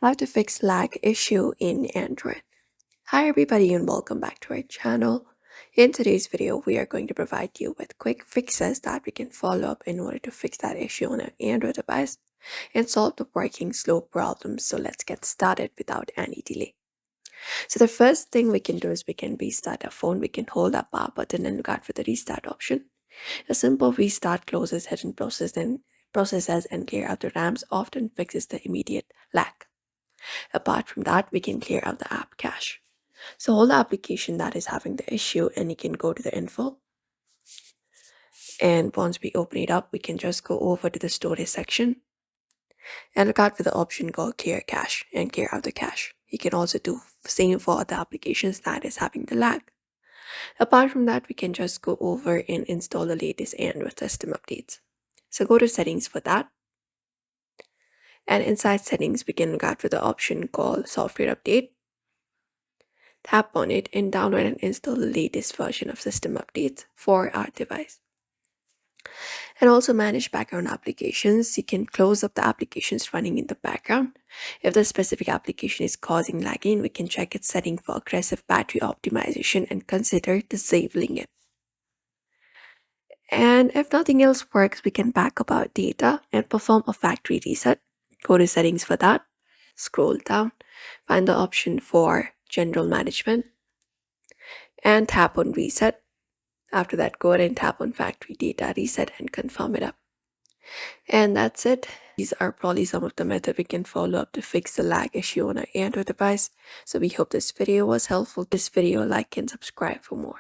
How to fix lag issue in Android. Hi everybody and welcome back to our channel. In today's video, we are going to provide you with quick fixes that we can follow up in order to fix that issue on an Android device and solve the working slow problem. So let's get started without any delay. So the first thing we can do is we can restart our phone. We can hold our power button and look out for the restart option. A simple restart closes hidden processes and clear out the RAMs often fixes the immediate lag. Apart from that, we can clear out the app cache. So hold the application that is having the issue and you can go to the info. And once we open it up, we can just go over to the storage section and look out for the option called clear cache and clear out the cache. You can also do the same for other applications that is having the lag. Apart from that, we can just go over and install the latest Android system updates. So go to settings for that. And inside settings, we can look out for the option called software update. Tap on it and download and install the latest version of system updates for our device. And also manage background applications. You can close up the applications running in the background. If the specific application is causing lagging, we can check its setting for aggressive battery optimization and consider disabling it. And if nothing else works, we can back up our data and perform a factory reset. Go to settings for that, scroll down, find the option for general management, and tap on reset. After that, go ahead and tap on factory data reset and confirm it up. And that's it. These are probably some of the methods we can follow up to fix the lag issue on our Android device. So we hope this video was helpful. This video, like and subscribe for more.